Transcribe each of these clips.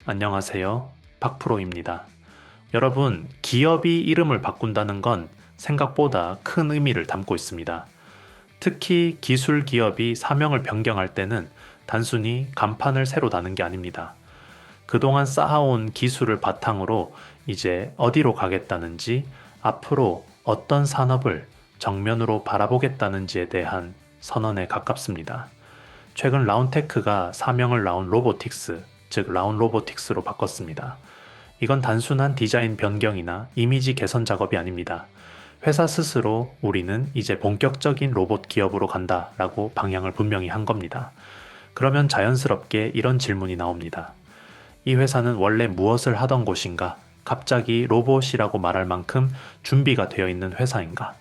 안녕하세요. 박프로입니다. 여러분, 기업이 이름을 바꾼다는 건 생각보다 큰 의미를 담고 있습니다. 특히 기술 기업이 사명을 변경할 때는 단순히 간판을 새로 다는 게 아닙니다. 그동안 쌓아온 기술을 바탕으로 이제 어디로 가겠다는지, 앞으로 어떤 산업을 정면으로 바라보겠다는지에 대한 선언에 가깝습니다. 최근 라운테크가 사명을 라운 로보틱스, 즉 라운 로보틱스로 바꿨습니다. 이건 단순한 디자인 변경이나 이미지 개선 작업이 아닙니다. 회사 스스로 우리는 이제 본격적인 로봇 기업으로 간다라고 방향을 분명히 한 겁니다. 그러면 자연스럽게 이런 질문이 나옵니다. 이 회사는 원래 무엇을 하던 곳인가? 갑자기 로봇이라고 말할 만큼 준비가 되어 있는 회사인가?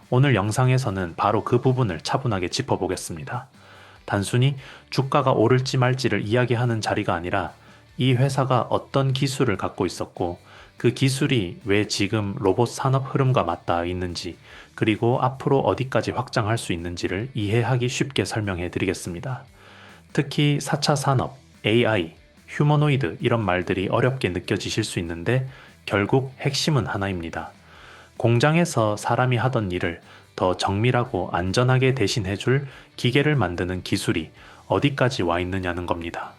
오늘 영상에서는 바로 그 부분을 차분하게 짚어보겠습니다. 단순히 주가가 오를지 말지를 이야기하는 자리가 아니라 이 회사가 어떤 기술을 갖고 있었고 그 기술이 왜 지금 로봇 산업 흐름과 맞닿아 있는지 그리고 앞으로 어디까지 확장할 수 있는지를 이해하기 쉽게 설명해 드리겠습니다. 특히 4차 산업, AI, 휴머노이드 이런 말들이 어렵게 느껴지실 수 있는데 결국 핵심은 하나입니다. 공장에서 사람이 하던 일을 더 정밀하고 안전하게 대신해줄 기계를 만드는 기술이 어디까지 와 있느냐는 겁니다.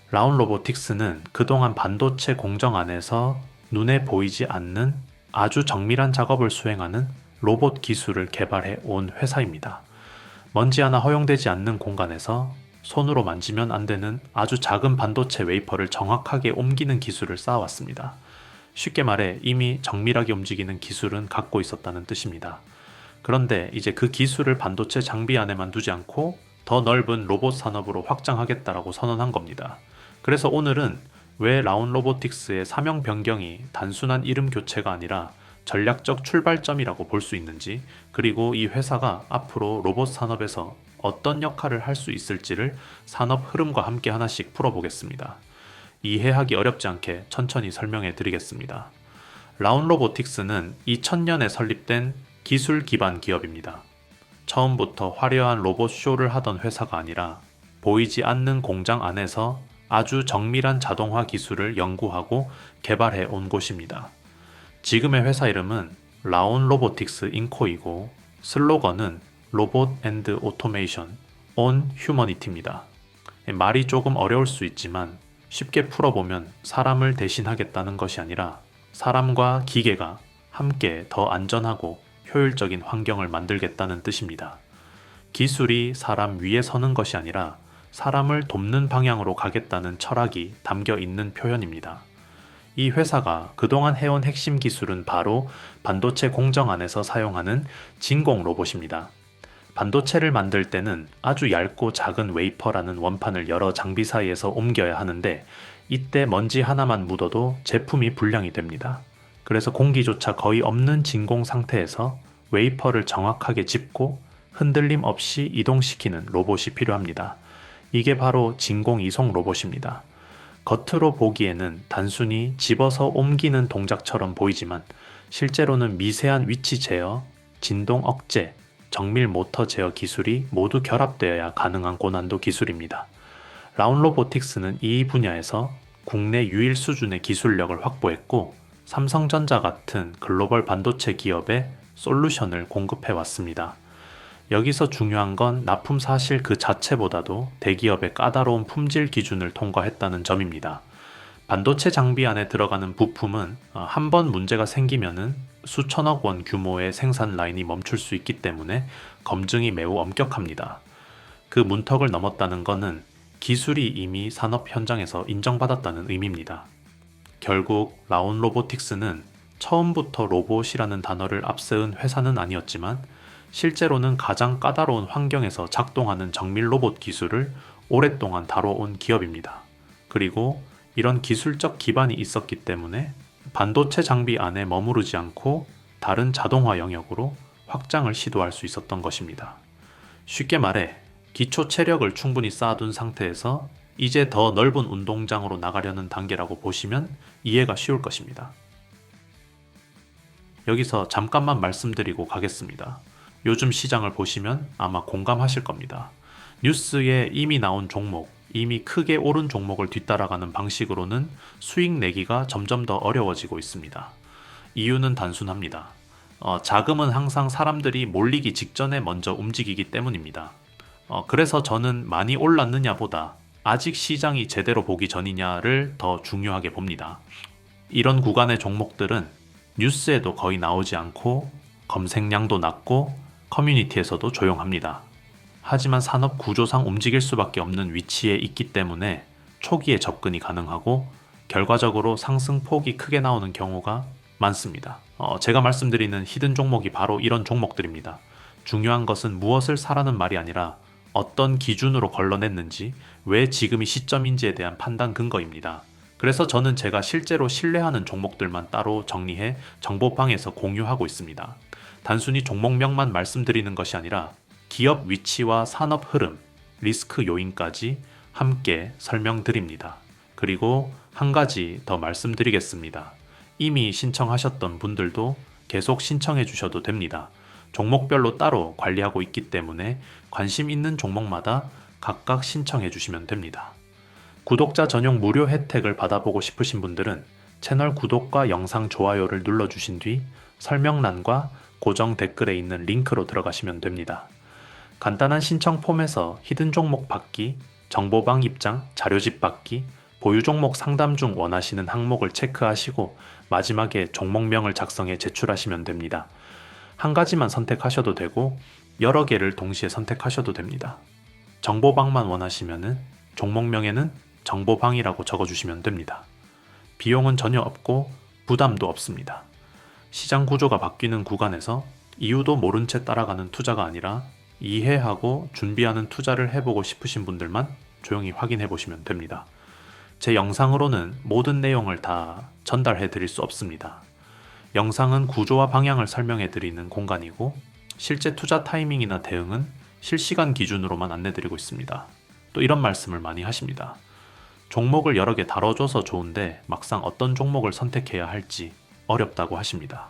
라운 로보틱스는 그동안 반도체 공정 안에서 눈에 보이지 않는 아주 정밀한 작업을 수행하는 로봇 기술을 개발해 온 회사입니다. 먼지 하나 허용되지 않는 공간에서 손으로 만지면 안 되는 아주 작은 반도체 웨이퍼를 정확하게 옮기는 기술을 쌓아왔습니다. 쉽게 말해 이미 정밀하게 움직이는 기술은 갖고 있었다는 뜻입니다. 그런데 이제 그 기술을 반도체 장비 안에만 두지 않고 더 넓은 로봇 산업으로 확장하겠다라고 선언한 겁니다. 그래서 오늘은 왜 라운 로보틱스의 사명 변경이 단순한 이름 교체가 아니라 전략적 출발점이라고 볼 수 있는지, 그리고 이 회사가 앞으로 로봇 산업에서 어떤 역할을 할 수 있을지를 산업 흐름과 함께 하나씩 풀어보겠습니다. 이해하기 어렵지 않게 천천히 설명해 드리겠습니다. 라운 로보틱스는 2000년에 설립된 기술 기반 기업입니다. 처음부터 화려한 로봇 쇼를 하던 회사가 아니라 보이지 않는 공장 안에서 아주 정밀한 자동화 기술을 연구하고 개발해 온 곳입니다. 지금의 회사 이름은 라운 로보틱스 인코이고 슬로건은 로봇 앤드 오토메이션 온 휴머니티입니다. 말이 조금 어려울 수 있지만 쉽게 풀어보면 사람을 대신하겠다는 것이 아니라 사람과 기계가 함께 더 안전하고 효율적인 환경을 만들겠다는 뜻입니다. 기술이 사람 위에 서는 것이 아니라 사람을 돕는 방향으로 가겠다는 철학이 담겨 있는 표현입니다. 이 회사가 그동안 해온 핵심 기술은 바로 반도체 공정 안에서 사용하는 진공 로봇입니다. 반도체를 만들 때는 아주 얇고 작은 웨이퍼라는 원판을 여러 장비 사이에서 옮겨야 하는데 이때 먼지 하나만 묻어도 제품이 불량이 됩니다. 그래서 공기조차 거의 없는 진공 상태에서 웨이퍼를 정확하게 짚고 흔들림 없이 이동시키는 로봇이 필요합니다. 이게 바로 진공 이송 로봇입니다. 겉으로 보기에는 단순히 집어서 옮기는 동작처럼 보이지만 실제로는 미세한 위치 제어, 진동 억제, 정밀 모터 제어 기술이 모두 결합되어야 가능한 고난도 기술입니다. 라운 로보틱스는 이 분야에서 국내 유일 수준의 기술력을 확보했고 삼성전자 같은 글로벌 반도체 기업에 솔루션을 공급해 왔습니다. 여기서 중요한 건 납품 사실 그 자체보다도 대기업의 까다로운 품질 기준을 통과했다는 점입니다. 반도체 장비 안에 들어가는 부품은 한 번 문제가 생기면은 수천억 원 규모의 생산 라인이 멈출 수 있기 때문에 검증이 매우 엄격합니다. 그 문턱을 넘었다는 것은 기술이 이미 산업 현장에서 인정받았다는 의미입니다. 결국 라운 로보틱스는 처음부터 로봇이라는 단어를 앞세운 회사는 아니었지만 실제로는 가장 까다로운 환경에서 작동하는 정밀 로봇 기술을 오랫동안 다뤄온 기업입니다. 그리고 이런 기술적 기반이 있었기 때문에 반도체 장비 안에 머무르지 않고 다른 자동화 영역으로 확장을 시도할 수 있었던 것입니다. 쉽게 말해 기초 체력을 충분히 쌓아둔 상태에서 이제 더 넓은 운동장으로 나가려는 단계라고 보시면 이해가 쉬울 것입니다. 여기서 잠깐만 말씀드리고 가겠습니다. 요즘 시장을 보시면 아마 공감하실 겁니다. 뉴스에 이미 나온 종목, 이미 크게 오른 종목을 뒤따라가는 방식으로는 수익 내기가 점점 더 어려워지고 있습니다. 이유는 단순합니다. 자금은 항상 사람들이 몰리기 직전에 먼저 움직이기 때문입니다. 그래서 저는 많이 올랐느냐보다 아직 시장이 제대로 보기 전이냐를 더 중요하게 봅니다. 이런 구간의 종목들은 뉴스에도 거의 나오지 않고 검색량도 낮고 커뮤니티에서도 조용합니다. 하지만 산업 구조상 움직일 수밖에 없는 위치에 있기 때문에 초기에 접근이 가능하고 결과적으로 상승폭이 크게 나오는 경우가 많습니다. 제가 말씀드리는 히든 종목이 바로 이런 종목들입니다. 중요한 것은 무엇을 사라는 말이 아니라 어떤 기준으로 걸러냈는지, 왜 지금이 시점인지에 대한 판단 근거입니다. 그래서 저는 제가 실제로 신뢰하는 종목들만 따로 정리해 정보방에서 공유하고 있습니다. 단순히 종목명만 말씀드리는 것이 아니라 기업 위치와 산업 흐름, 리스크 요인까지 함께 설명드립니다. 그리고 한 가지 더 말씀드리겠습니다. 이미 신청하셨던 분들도 계속 신청해 주셔도 됩니다. 종목별로 따로 관리하고 있기 때문에 관심 있는 종목마다 각각 신청해 주시면 됩니다. 구독자 전용 무료 혜택을 받아보고 싶으신 분들은 채널 구독과 영상 좋아요를 눌러주신 뒤 설명란과 고정 댓글에 있는 링크로 들어가시면 됩니다. 간단한 신청 폼에서 히든 종목 받기, 정보방 입장, 자료집 받기, 보유 종목 상담 중 원하시는 항목을 체크하시고 마지막에 종목명을 작성해 제출하시면 됩니다. 한 가지만 선택하셔도 되고 여러 개를 동시에 선택하셔도 됩니다. 정보방만 원하시면 종목명에는 정보방이라고 적어주시면 됩니다. 비용은 전혀 없고 부담도 없습니다. 시장 구조가 바뀌는 구간에서 이유도 모른 채 따라가는 투자가 아니라 이해하고 준비하는 투자를 해보고 싶으신 분들만 조용히 확인해 보시면 됩니다. 제 영상으로는 모든 내용을 다 전달해 드릴 수 없습니다. 영상은 구조와 방향을 설명해 드리는 공간이고 실제 투자 타이밍이나 대응은 실시간 기준으로만 안내 드리고 있습니다. 또 이런 말씀을 많이 하십니다. 종목을 여러 개 다뤄줘서 좋은데 막상 어떤 종목을 선택해야 할지 어렵다고 하십니다.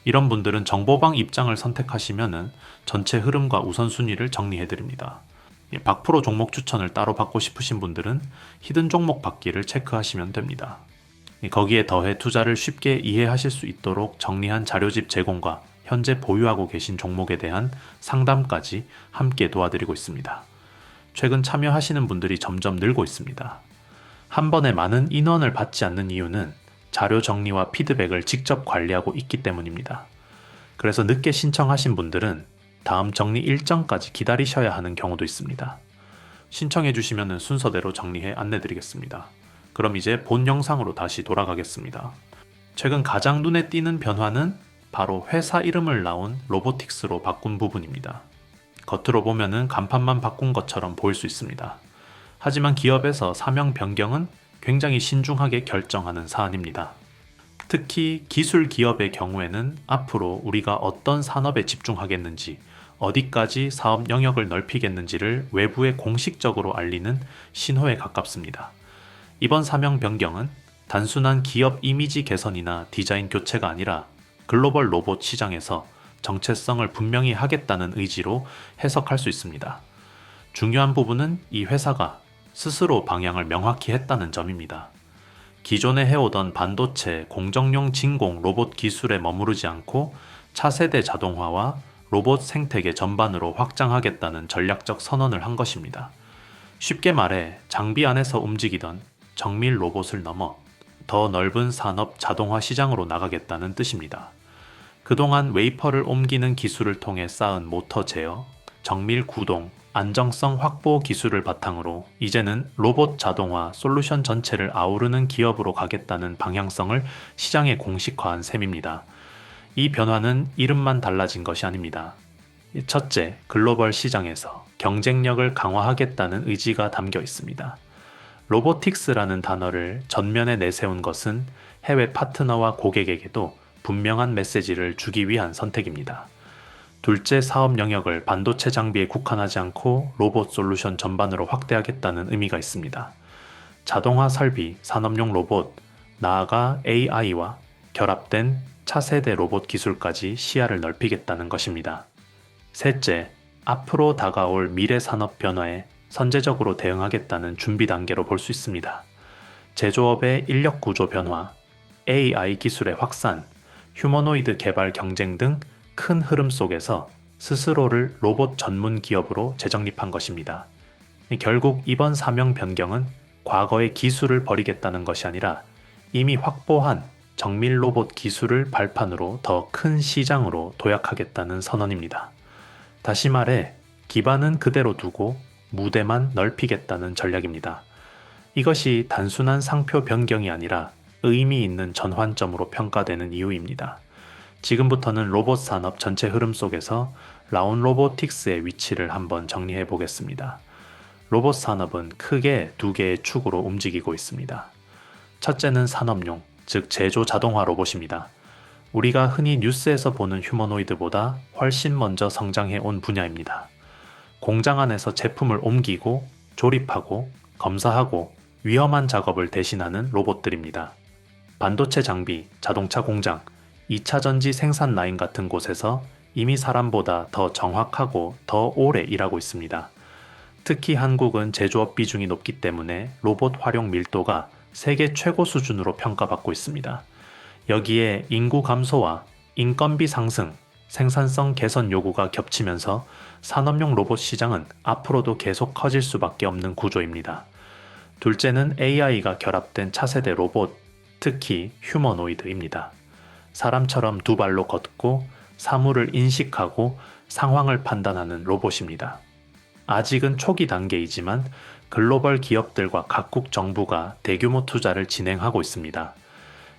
이런 분들은 정보방 입장을 선택하시면 전체 흐름과 우선순위를 정리해 드립니다. 박프로 종목 추천을 따로 받고 싶으신 분들은 히든 종목 받기를 체크하시면 됩니다. 거기에 더해 투자를 쉽게 이해하실 수 있도록 정리한 자료집 제공과 현재 보유하고 계신 종목에 대한 상담까지 함께 도와드리고 있습니다. 최근 참여하시는 분들이 점점 늘고 있습니다. 한 번에 많은 인원을 받지 않는 이유는 자료 정리와 피드백을 직접 관리하고 있기 때문입니다. 그래서 늦게 신청하신 분들은 다음 정리 일정까지 기다리셔야 하는 경우도 있습니다. 신청해 주시면 순서대로 정리해 안내드리겠습니다. 그럼 이제 본 영상으로 다시 돌아가겠습니다. 최근 가장 눈에 띄는 변화는 바로 회사 이름을 나온 로보틱스로 바꾼 부분입니다. 겉으로 보면은 간판만 바꾼 것처럼 보일 수 있습니다. 하지만 기업에서 사명 변경은 굉장히 신중하게 결정하는 사안입니다. 특히 기술 기업의 경우에는 앞으로 우리가 어떤 산업에 집중하겠는지, 어디까지 사업 영역을 넓히겠는지를 외부에 공식적으로 알리는 신호에 가깝습니다. 이번 사명 변경은 단순한 기업 이미지 개선이나 디자인 교체가 아니라 글로벌 로봇 시장에서 정체성을 분명히 하겠다는 의지로 해석할 수 있습니다. 중요한 부분은 이 회사가 스스로 방향을 명확히 했다는 점입니다. 기존에 해오던 반도체, 공정용 진공 로봇 기술에 머무르지 않고 차세대 자동화와 로봇 생태계 전반으로 확장하겠다는 전략적 선언을 한 것입니다. 쉽게 말해 장비 안에서 움직이던 정밀 로봇을 넘어 더 넓은 산업 자동화 시장으로 나가겠다는 뜻입니다. 그동안 웨이퍼를 옮기는 기술을 통해 쌓은 모터 제어, 정밀 구동, 안정성 확보 기술을 바탕으로 이제는 로봇 자동화 솔루션 전체를 아우르는 기업으로 가겠다는 방향성을 시장에 공식화한 셈입니다. 이 변화는 이름만 달라진 것이 아닙니다. 첫째, 글로벌 시장에서 경쟁력을 강화하겠다는 의지가 담겨 있습니다. 로보틱스라는 단어를 전면에 내세운 것은 해외 파트너와 고객에게도 분명한 메시지를 주기 위한 선택입니다. 둘째, 사업 영역을 반도체 장비에 국한하지 않고 로봇 솔루션 전반으로 확대하겠다는 의미가 있습니다. 자동화 설비, 산업용 로봇, 나아가 AI와 결합된 차세대 로봇 기술까지 시야를 넓히겠다는 것입니다. 셋째, 앞으로 다가올 미래 산업 변화에 선제적으로 대응하겠다는 준비 단계로 볼 수 있습니다. 제조업의 인력 구조 변화, AI 기술의 확산, 휴머노이드 개발 경쟁 등 큰 흐름 속에서 스스로를 로봇 전문 기업으로 재정립한 것입니다. 결국 이번 사명 변경은 과거의 기술을 버리겠다는 것이 아니라 이미 확보한 정밀 로봇 기술을 발판으로 더 큰 시장으로 도약하겠다는 선언입니다. 다시 말해 기반은 그대로 두고 무대만 넓히겠다는 전략입니다. 이것이 단순한 상표 변경이 아니라 의미 있는 전환점으로 평가되는 이유입니다. 지금부터는 로봇 산업 전체 흐름 속에서 라운 로보틱스의 위치를 한번 정리해 보겠습니다. 로봇 산업은 크게 두 개의 축으로 움직이고 있습니다. 첫째는 산업용, 즉 제조 자동화 로봇입니다. 우리가 흔히 뉴스에서 보는 휴머노이드보다 훨씬 먼저 성장해 온 분야입니다. 공장 안에서 제품을 옮기고 조립하고 검사하고 위험한 작업을 대신하는 로봇들입니다. 반도체 장비, 자동차 공장, 2차 전지 생산 라인 같은 곳에서 이미 사람보다 더 정확하고 더 오래 일하고 있습니다. 특히 한국은 제조업 비중이 높기 때문에 로봇 활용 밀도가 세계 최고 수준으로 평가받고 있습니다. 여기에 인구 감소와 인건비 상승, 생산성 개선 요구가 겹치면서 산업용 로봇 시장은 앞으로도 계속 커질 수밖에 없는 구조입니다. 둘째는 AI가 결합된 차세대 로봇, 특히 휴머노이드입니다. 사람처럼 두 발로 걷고 사물을 인식하고 상황을 판단하는 로봇입니다. 아직은 초기 단계이지만 글로벌 기업들과 각국 정부가 대규모 투자를 진행하고 있습니다.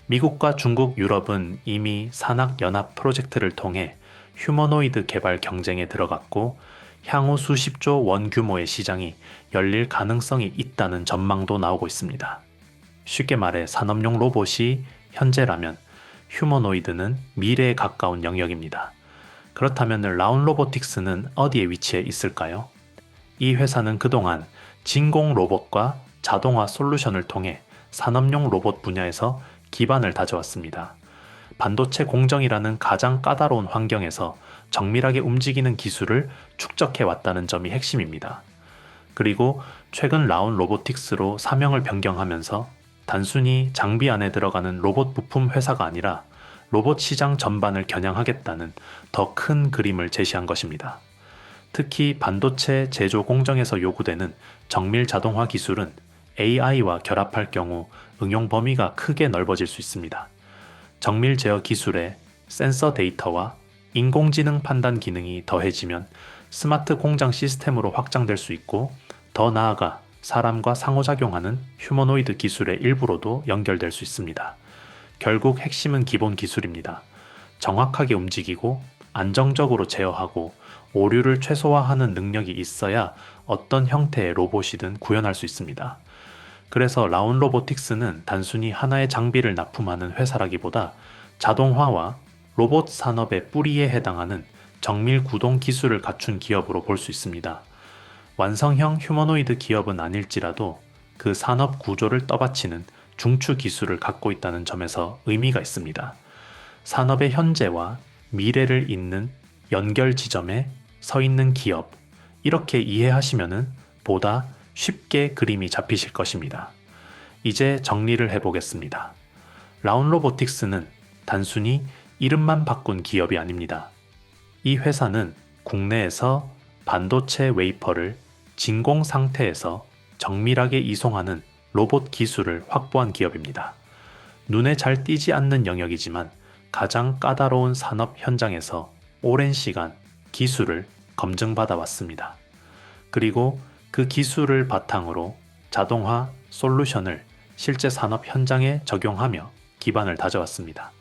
미국과 중국, 유럽은 이미 산학연합 프로젝트를 통해 휴머노이드 개발 경쟁에 들어갔고 향후 수십조 원 규모의 시장이 열릴 가능성이 있다는 전망도 나오고 있습니다. 쉽게 말해 산업용 로봇이 현재라면 휴머노이드는 미래에 가까운 영역입니다. 그렇다면 라운 로보틱스는 어디에 위치해 있을까요? 이 회사는 그동안 진공 로봇과 자동화 솔루션을 통해 산업용 로봇 분야에서 기반을 다져왔습니다. 반도체 공정이라는 가장 까다로운 환경에서 정밀하게 움직이는 기술을 축적해 왔다는 점이 핵심입니다. 그리고 최근 라운 로보틱스로 사명을 변경하면서 단순히 장비 안에 들어가는 로봇 부품 회사가 아니라 로봇 시장 전반을 겨냥하겠다는 더 큰 그림을 제시한 것입니다. 특히 반도체 제조 공정에서 요구되는 정밀 자동화 기술은 AI와 결합할 경우 응용 범위가 크게 넓어질 수 있습니다. 정밀 제어 기술에 센서 데이터와 인공지능 판단 기능이 더해지면 스마트 공장 시스템으로 확장될 수 있고 더 나아가 사람과 상호작용하는 휴머노이드 기술의 일부로도 연결될 수 있습니다. 결국 핵심은 기본 기술입니다. 정확하게 움직이고 안정적으로 제어하고 오류를 최소화하는 능력이 있어야 어떤 형태의 로봇이든 구현할 수 있습니다. 그래서 라운 로보틱스는 단순히 하나의 장비를 납품하는 회사라기보다 자동화와 로봇 산업의 뿌리에 해당하는 정밀 구동 기술을 갖춘 기업으로 볼 수 있습니다. 완성형 휴머노이드 기업은 아닐지라도 그 산업 구조를 떠받치는 중추 기술을 갖고 있다는 점에서 의미가 있습니다. 산업의 현재와 미래를 잇는 연결 지점에 서 있는 기업, 이렇게 이해하시면은 보다 쉽게 그림이 잡히실 것입니다. 이제 정리를 해보겠습니다. 라운 로보틱스는 단순히 이름만 바꾼 기업이 아닙니다. 이 회사는 국내에서 반도체 웨이퍼를 진공 상태에서 정밀하게 이송하는 로봇 기술을 확보한 기업입니다. 눈에 잘 띄지 않는 영역이지만 가장 까다로운 산업 현장에서 오랜 시간 기술을 검증받아 왔습니다. 그리고 그 기술을 바탕으로 자동화 솔루션을 실제 산업 현장에 적용하며 기반을 다져왔습니다.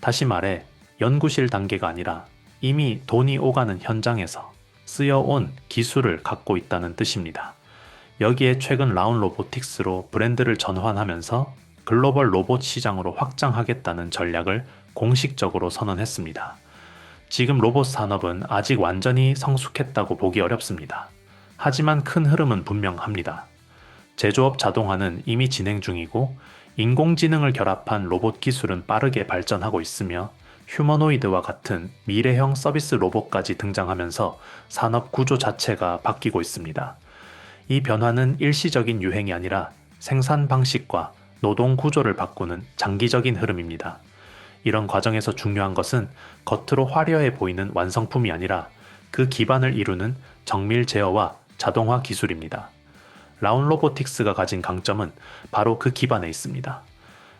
다시 말해 연구실 단계가 아니라 이미 돈이 오가는 현장에서 쓰여온 기술을 갖고 있다는 뜻입니다. 여기에 최근 라운 로보틱스로 브랜드를 전환하면서 글로벌 로봇 시장으로 확장하겠다는 전략을 공식적으로 선언했습니다. 지금 로봇 산업은 아직 완전히 성숙했다고 보기 어렵습니다. 하지만 큰 흐름은 분명합니다. 제조업 자동화는 이미 진행 중이고 인공지능을 결합한 로봇 기술은 빠르게 발전하고 있으며 휴머노이드와 같은 미래형 서비스 로봇까지 등장하면서 산업 구조 자체가 바뀌고 있습니다. 이 변화는 일시적인 유행이 아니라 생산 방식과 노동 구조를 바꾸는 장기적인 흐름입니다. 이런 과정에서 중요한 것은 겉으로 화려해 보이는 완성품이 아니라 그 기반을 이루는 정밀 제어와 자동화 기술입니다. 라운 로보틱스가 가진 강점은 바로 그 기반에 있습니다.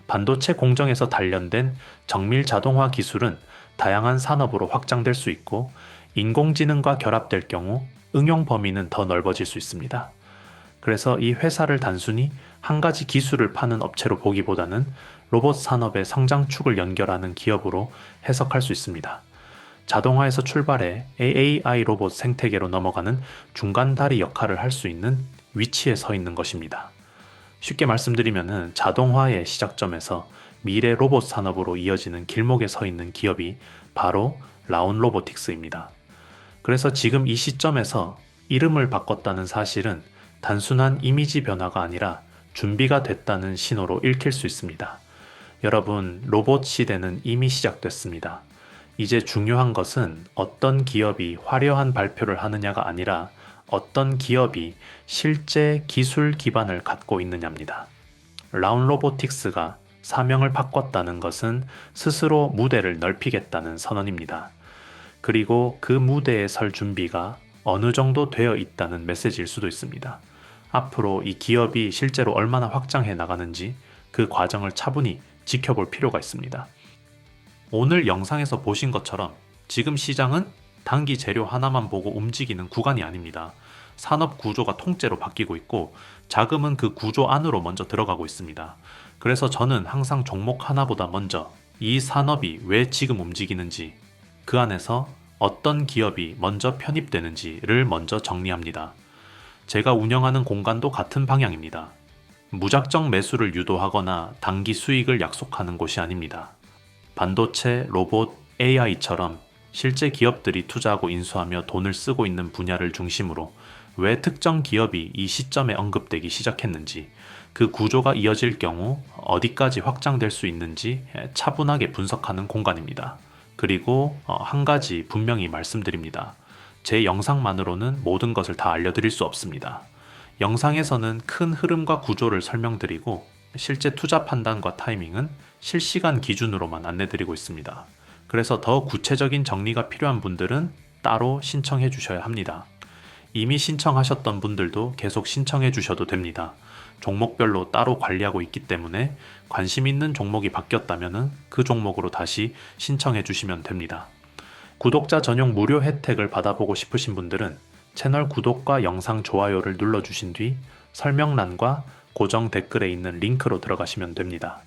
반도체 공정에서 단련된 정밀 자동화 기술은 다양한 산업으로 확장될 수 있고 인공지능과 결합될 경우 응용 범위는 더 넓어질 수 있습니다. 그래서 이 회사를 단순히 한 가지 기술을 파는 업체로 보기보다는 로봇 산업의 성장축을 연결하는 기업으로 해석할 수 있습니다. 자동화에서 출발해 AI 로봇 생태계로 넘어가는 중간 다리 역할을 할 수 있는 위치에 서 있는 것입니다. 쉽게 말씀드리면 자동화의 시작점에서 미래 로봇 산업으로 이어지는 길목에 서 있는 기업이 바로 라운 로보틱스입니다. 그래서 지금 이 시점에서 이름을 바꿨다는 사실은 단순한 이미지 변화가 아니라 준비가 됐다는 신호로 읽힐 수 있습니다. 여러분, 로봇 시대는 이미 시작됐습니다. 이제 중요한 것은 어떤 기업이 화려한 발표를 하느냐가 아니라 어떤 기업이 실제 기술 기반을 갖고 있느냐입니다. 라운 로보틱스가 사명을 바꿨다는 것은 스스로 무대를 넓히겠다는 선언입니다. 그리고 그 무대에 설 준비가 어느 정도 되어 있다는 메시지일 수도 있습니다. 앞으로 이 기업이 실제로 얼마나 확장해 나가는지 그 과정을 차분히 지켜볼 필요가 있습니다. 오늘 영상에서 보신 것처럼 지금 시장은 단기 재료 하나만 보고 움직이는 구간이 아닙니다. 산업 구조가 통째로 바뀌고 있고 자금은 그 구조 안으로 먼저 들어가고 있습니다. 그래서 저는 항상 종목 하나보다 먼저 이 산업이 왜 지금 움직이는지, 그 안에서 어떤 기업이 먼저 편입되는지를 먼저 정리합니다. 제가 운영하는 공간도 같은 방향입니다. 무작정 매수를 유도하거나 단기 수익을 약속하는 곳이 아닙니다. 반도체, 로봇, AI처럼 실제 기업들이 투자하고 인수하며 돈을 쓰고 있는 분야를 중심으로 왜 특정 기업이 이 시점에 언급되기 시작했는지, 그 구조가 이어질 경우 어디까지 확장될 수 있는지 차분하게 분석하는 공간입니다. 그리고 한 가지 분명히 말씀드립니다. 제 영상만으로는 모든 것을 다 알려드릴 수 없습니다. 영상에서는 큰 흐름과 구조를 설명드리고 실제 투자 판단과 타이밍은 실시간 기준으로만 안내드리고 있습니다. 그래서 더 구체적인 정리가 필요한 분들은 따로 신청해 주셔야 합니다. 이미 신청하셨던 분들도 계속 신청해 주셔도 됩니다. 종목별로 따로 관리하고 있기 때문에 관심 있는 종목이 바뀌었다면 그 종목으로 다시 신청해 주시면 됩니다. 구독자 전용 무료 혜택을 받아보고 싶으신 분들은 채널 구독과 영상 좋아요를 눌러주신 뒤 설명란과 고정 댓글에 있는 링크로 들어가시면 됩니다.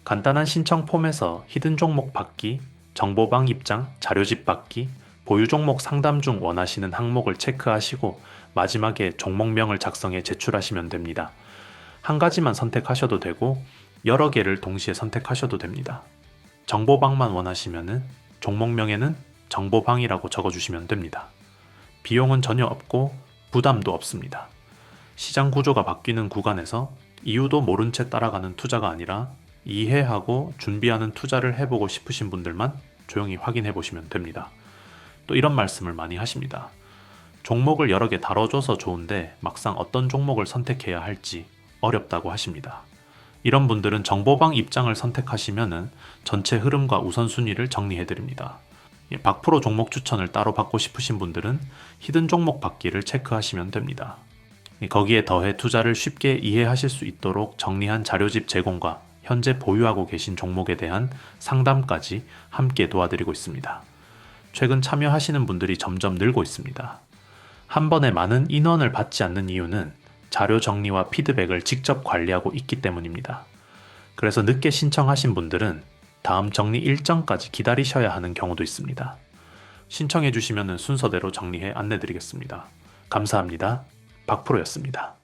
간단한 신청 폼에서 히든 종목 받기, 정보방 입장, 자료집 받기, 보유 종목 상담 중 원하시는 항목을 체크하시고 마지막에 종목명을 작성해 제출하시면 됩니다. 한 가지만 선택하셔도 되고 여러 개를 동시에 선택하셔도 됩니다. 정보방만 원하시면 종목명에는 정보방이라고 적어주시면 됩니다. 비용은 전혀 없고 부담도 없습니다. 시장 구조가 바뀌는 구간에서 이유도 모른 채 따라가는 투자가 아니라 이해하고 준비하는 투자를 해보고 싶으신 분들만 조용히 확인해 보시면 됩니다. 또 이런 말씀을 많이 하십니다. 종목을 여러 개 다뤄줘서 좋은데 막상 어떤 종목을 선택해야 할지 어렵다고 하십니다. 이런 분들은 정보방 입장을 선택하시면 전체 흐름과 우선순위를 정리해 드립니다. 박프로 종목 추천을 따로 받고 싶으신 분들은 히든 종목 받기를 체크하시면 됩니다. 거기에 더해 투자를 쉽게 이해하실 수 있도록 정리한 자료집 제공과 현재 보유하고 계신 종목에 대한 상담까지 함께 도와드리고 있습니다. 최근 참여하시는 분들이 점점 늘고 있습니다. 한 번에 많은 인원을 받지 않는 이유는 자료 정리와 피드백을 직접 관리하고 있기 때문입니다. 그래서 늦게 신청하신 분들은 다음 정리 일정까지 기다리셔야 하는 경우도 있습니다. 신청해 주시면 순서대로 정리해 안내드리겠습니다. 감사합니다. 박프로였습니다.